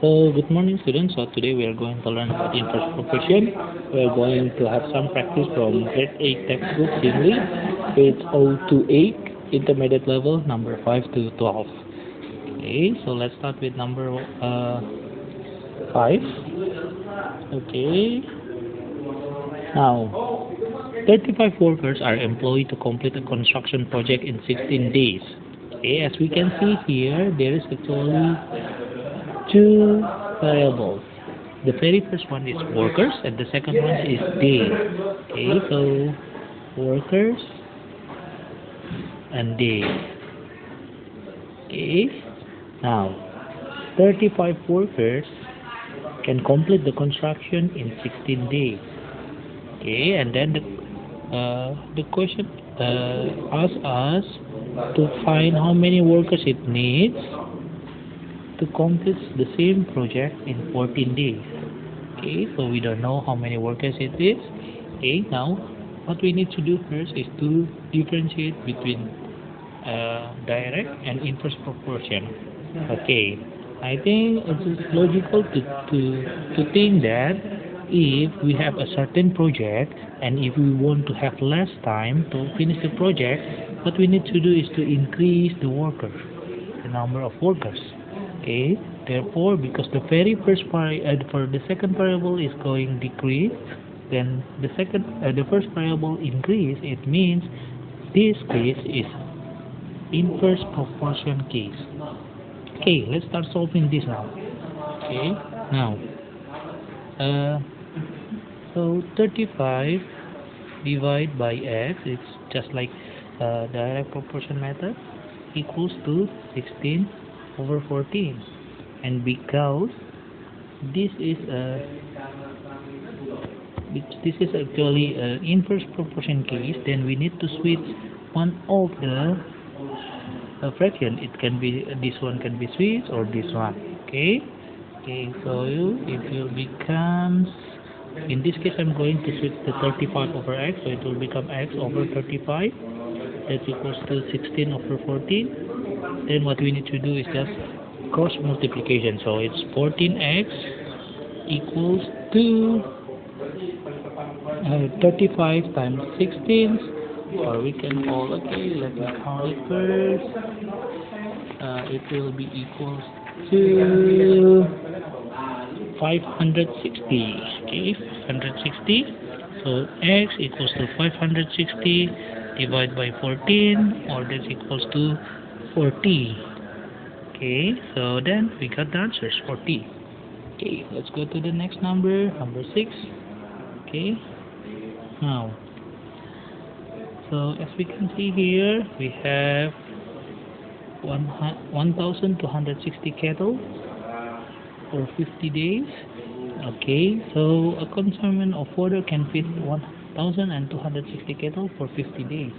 So, good morning, students. So, today we are going to learn about inverse proportion. We are going to have some practice from grade 8 textbook, shinglee, page 0 to 8, intermediate level, number 5 to 12. Okay, so let's start with number 5. Okay, now 35 workers are employed to complete a construction project in 16 days. Okay, as we can see here, there is actually two variables. The very first one is workers and the second one is day. Okay, so workers and day. Okay, now 35 workers can complete the construction in 16 days. Okay, and then the question asks us to find how many workers it needs to complete the same project in 14 days. Okay, so we don't know how many workers it is. Okay, now what we need to do first is to differentiate between direct and inverse proportion. Okay, I think it is logical to think that if we have a certain project and if we want to have less time to finish the project, what we need to do is to increase the number of workers. Okay, therefore, because the very first for the second variable is going decrease, then the first variable increase. It means this case is inverse proportion case. Okay, let's start solving this now. Okay, now so 35 divided by x, it's just like direct proportion method, equals to 16 over 14. And because this is actually an inverse proportion case, then we need to switch one of the fraction. It can be this one can be switched or this one. Okay, so it will becomes, in this case I'm going to switch the 35 over x, so it will become x over 35. That equals to 16 over 14. Then what we need to do is just cross multiplication. So it's 14x equals to 35 times 16, or we can call, okay, let me count it first. It will be equals to 560. Okay, 560. So x equals to 560 divided by 14, or that equals to 40. Okay, so then we got the answers 40. Okay, let's go to the next number 6. Okay, now so as we can see here, we have 1,260 cattle for 50 days. Okay, so a consumption of water can feed 1,260 cattle for 50 days.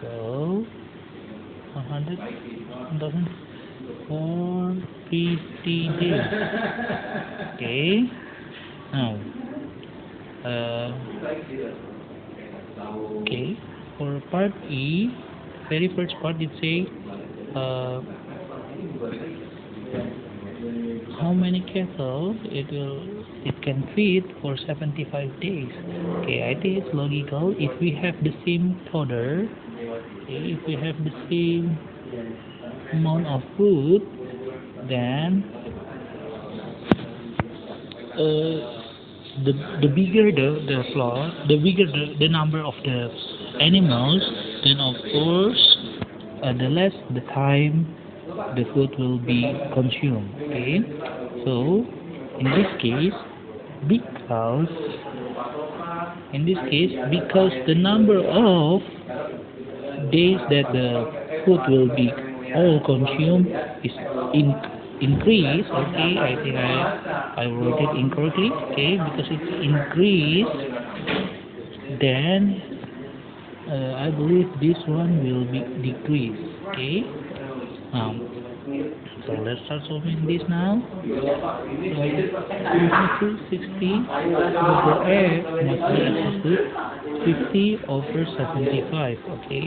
So 1,000 for 50 days. Okay, now okay, for part E, very first part, it say how many cattle it can feed for 75 days. Okay, I think it's logical. If we have the same fodder, okay, if we have the same amount of food, then the bigger the flock, the bigger the number of the animals, then of course the less the time the food will be consumed. Okay, so in this case, because the number of days that the food will be all consumed is increased. Okay, I think I wrote it incorrectly. Okay, because it's increased, then I believe this one will be decreased. Okay, so let's start solving this now. So 260 over x must be equal to 50 over 75. Okay,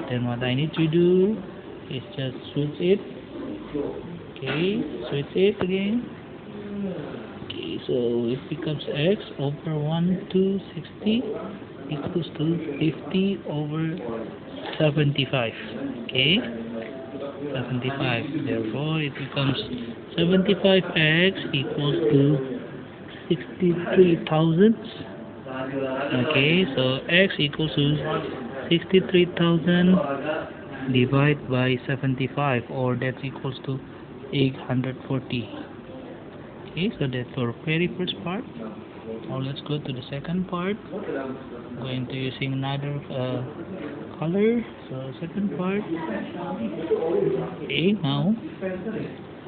then what I need to do is just switch it. Okay, switch it again. so it becomes x over 1260 equals to 50 over 75. Okay, 75. Therefore, it becomes 75x equals to 63,000. Okay, so x equals to 63,000 divided by 75, or that's equals to 840. Okay, so that's our very first part. Now let's go to the second part. Going to using another color. So second part. Okay, now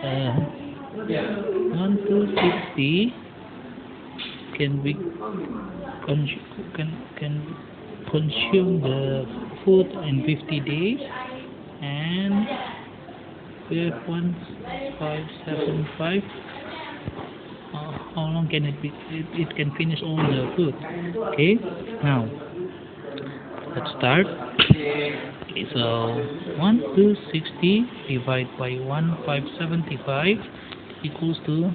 1260 can be can consume the food in 50 days, and we have 1575. How long can it be? It can finish all the food. Okay, now let's start. Okay, so 1260 divided by 1575 equals to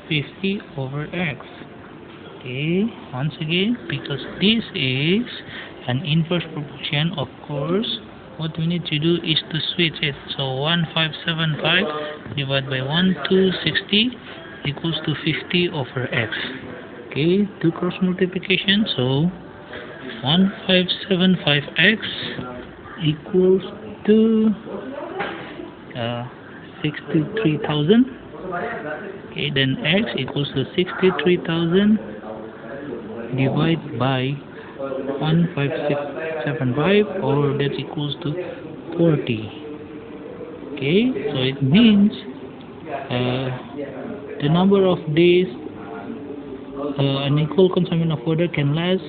50 over x. Okay, once again, because this is an inverse proportion, of course, what we need to do is to switch it. So 1575 divided by 1260 equals to 50 over x. Okay, do cross multiplication. So 1575x equals to 63,000. Okay, then x equals to 63,000 divided by 1575, or that equals to 40. Okay, so it means the number of days an equal consumption of water can last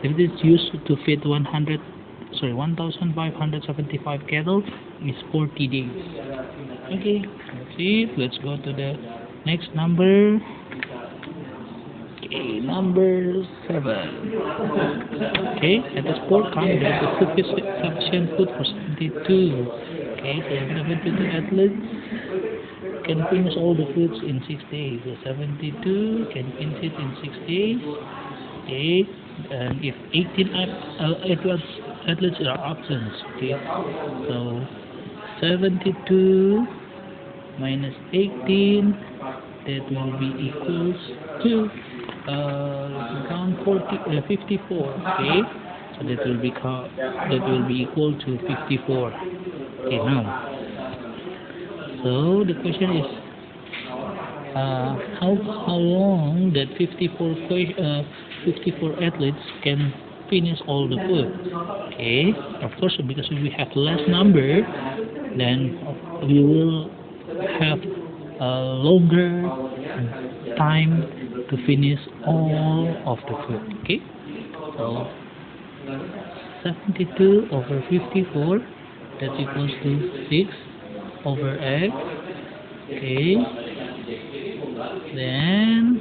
if it is used to feed 1575 cattle is 40 days. Okay, that's it. Let's go to the next number. Okay, number 7. Okay, at the sport camp there is sufficient food for 72. Okay, so 72 athletes can finish all the foods in 6 days. So 72 can finish it in 6 days. Okay, and if 18 athletes are absent, okay, so 72 minus 18, that will be equals to count 54. Okay, so that will be equal to 54. Okay, now, so the question is how long that 54 athletes can finish all the food. Okay, of course, because if we have less number, then we will have a longer time to finish all of the food. Okay, so 72 over 54, that equals to 6 over x. Okay, then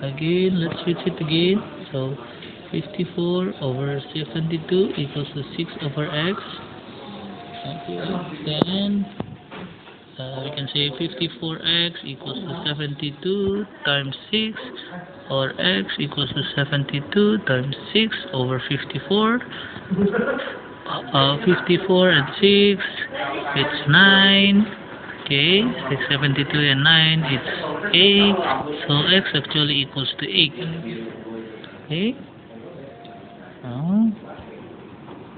again let's switch it again. So 54 over 72 equals to 6 over x. Okay, then we can say 54x equals to 72 times 6, or x equals to 72 times 6 over 54. 54 and 6, it's 9. Okay, 672 and 9, it's 8. So x actually equals to 8. Okay, now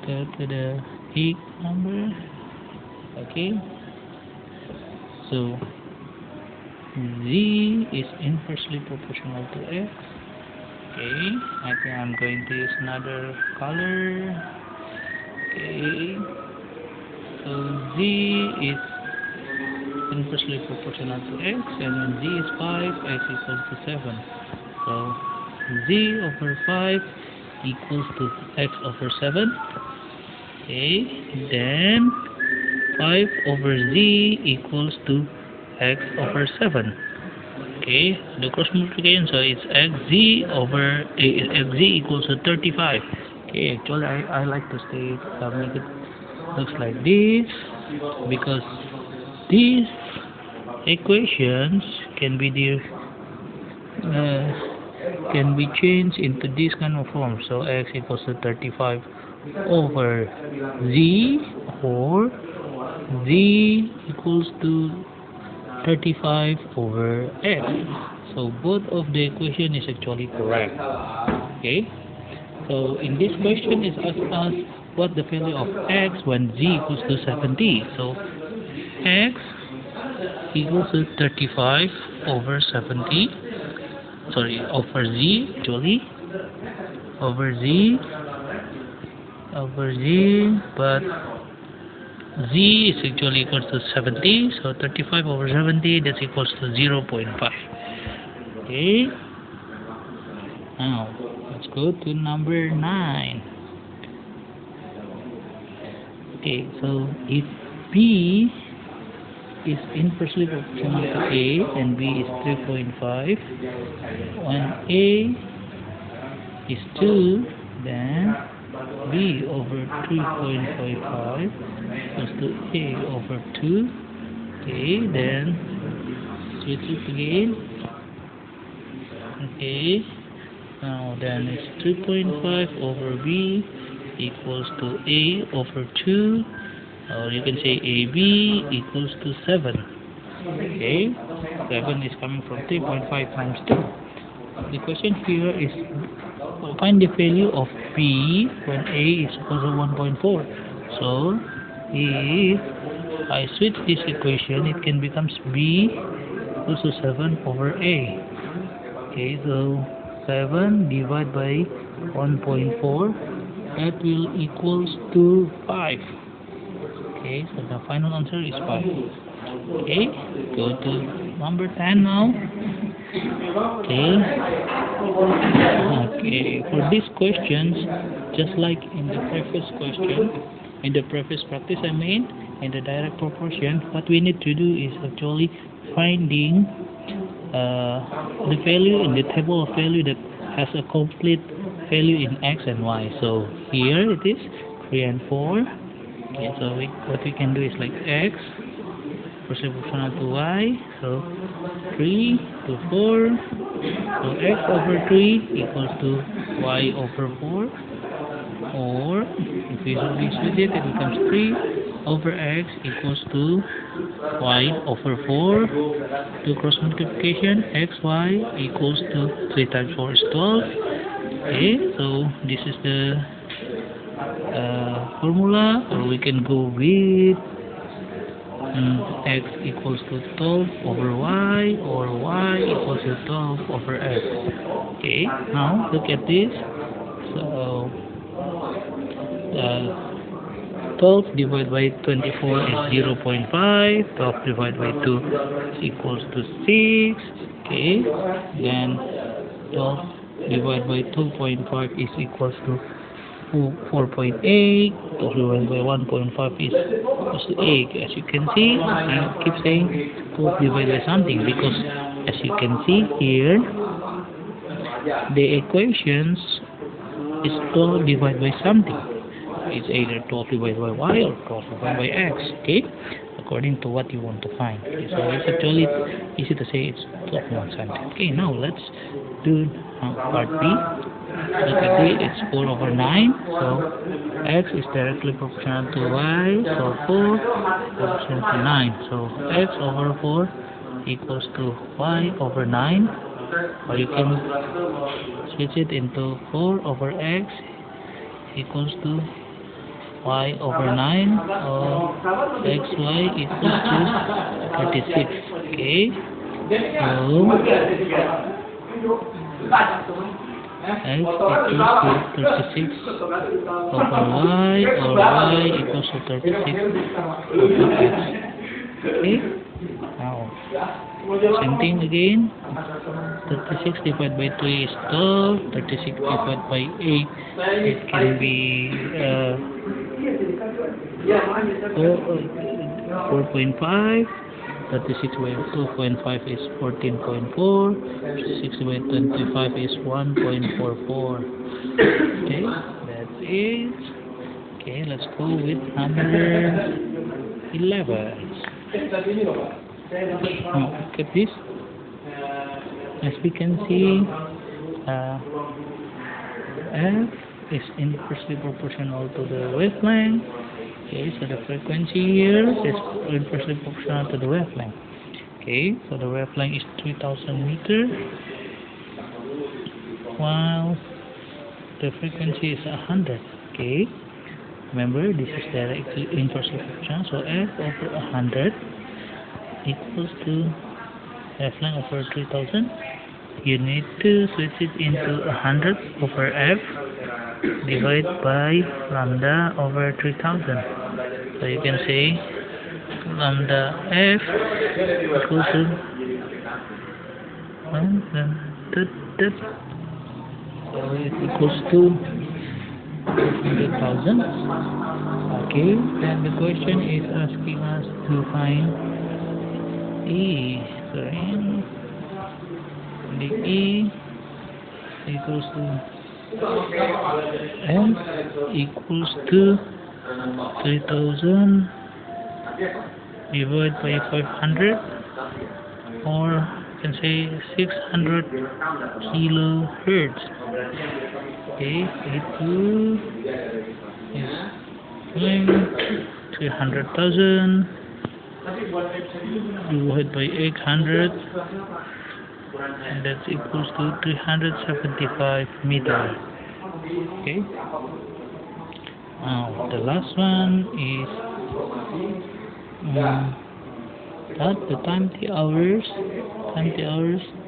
go to the 8 number. Okay, so z is inversely proportional to x. Okay, I think I'm going to use another color. Okay, so z is inversely proportional to x, and when z is 5, x equals to 7. So z over 5 equals to x over 7. Okay, then 5 over z equals to x over 7. Okay, the cross multiplication, so it's xz equals to 35. Okay, actually I like to make it looks like this, because these equations can be can be changed into this kind of form. So x equals to 35 over z, or z equals to 35 over x. So both of the equation is actually correct. Okay. So in this question is asked us what the value of x when z equals to 70. So x equals to 35 over 70. Sorry, over z actually. Over z. But z is actually equals to 70. So 35 over 70, that's equals to 0.5. Okay. Now let's go to number 9. Okay, so if B is inversely proportional to A and B is 3.5, when A is 2, then B over 3.55 equals to A over 2. Okay, then switch it again. Okay, now then it's 3.5 over B equals to A over 2, or you can say AB equals to 7. Okay, 7 is coming from 3.5 times 2. The question here is find the value of B when A is equal to 1.4. So if I switch this equation, it can become B equals to 7 over A. Okay, so 7 divided by 1.4, that will equals to 5. Okay, so the final answer is 5. Okay, go to number 10 now. Okay, for these questions, just like in the previous question, in the previous practice I made, in the direct proportion, what we need to do is actually finding the value in the table of value that has a complete value in x and y. So here it is 3 and 4. Okay, so what we can do is like x proportional to y, so 3 to 4, so x over 3 equals to y over 4, or if we switch it, it becomes 3 over x equals to y over 4. To cross multiplication, xy equals to 3 times 4 is 12. Okay, so this is the formula, or we can go with x equals to 12 over y, or y equals to 12 over x. Okay, now look at this. So 12 divided by 24 is 0.5. 12 divided by 2 is equals to 6. Okay, then 12 divided by 2.5 is equals to 4.8. 12 divided by 1.5 is equals to 8. As you can see, I keep saying 12 divided by something because as you can see here, the equations is 12 divided by something. It's either 12 divided by y or 12 divided by x. Okay, according to what you want to find. Okay, so it's actually easy to say it's 12 1 something. Okay, now let's do part B. Look at it, it's 4 over 9. So x is directly proportional to y, so 4 proportional to 9. So x over 4 equals to y over 9. Or you can switch it into 4 over x equals to y over 9, or xy equals to 36. Okay, so x equals to 36 over y, or y equals to 36 over x. Okay, now same thing again. 36 divided by 3 is 12. 36 divided by 8, it can be 4.5. 36 by 2.5 is 14.4. 36 by 25 is 1.44. Okay, that's it. Okay, let's go with number 11. Now, look at this. As we can see, F is inversely proportional to the wavelength. Okay, so the frequency here is inversely proportional to the wavelength. Okay, so the wavelength is 3000 meter, while the frequency is 100. Okay, remember this is directly inversely proportional, so F over 100 equals to wavelength over 3000. You need to switch it into 100 over F divided by lambda over 3000. So you can say lambda F equals to so it equals to 100,000. Okay, then the question is asking us to find E. Sorry. The E equals to M equals to 3000 divided by 500, or you can say 600 kilohertz. Okay, E2 is 300,000 divided by 800, and that equals to 375 meter. Okay, now the last one is that the time t hours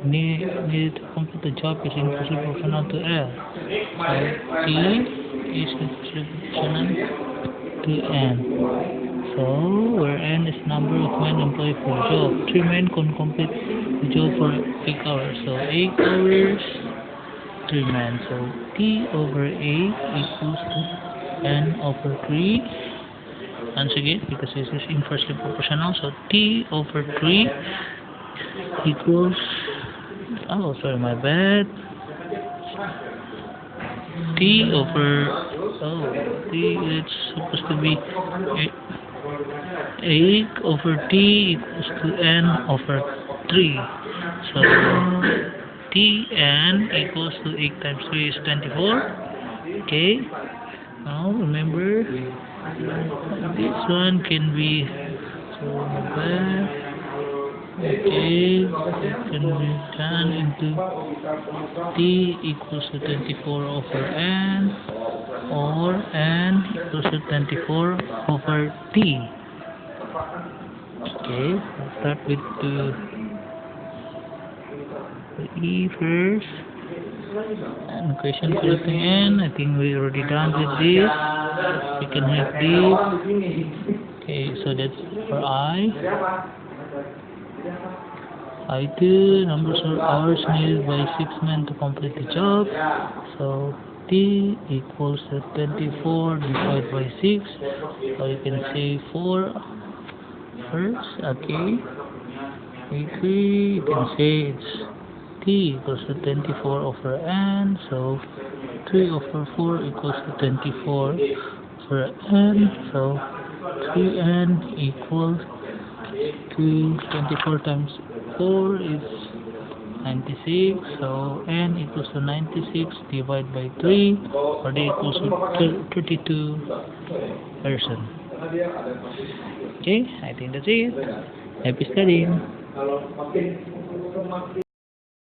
needed to complete the job is inversely proportional to L. So T is inversely proportional to N. So where N is number of men employed for the job, 3 men can complete the job for 8 hours. So 8 hours, 3 men. So T over 8 equals to N over 3. Once again, because this is inversely proportional, so T over 3 equals, oh sorry, my bad, T over, T is supposed to be 8 over T equals to N over 3. So Tn equals to 8 times 3 is 24. Okay, now remember this one can be, so okay, it can be done into T equals to 24 over N, or N equals to 24 over T. Okay, let's start with the E first. And question collecting N, I think we already done with this. We can have this. Okay, so that's for I2, numbers of hours needed by 6 men to complete the job. So T equals to 24 divided by 6. So you can say 4 first. Okay. A3, you can say it's T equals to 24 over N. So 3 over 4 equals to 24 over N. So 3N equals to 24 times 4 is 96. So N equals to 96 divided by 3, or D equals to 32%. Okay, I think that's it. Happy studying.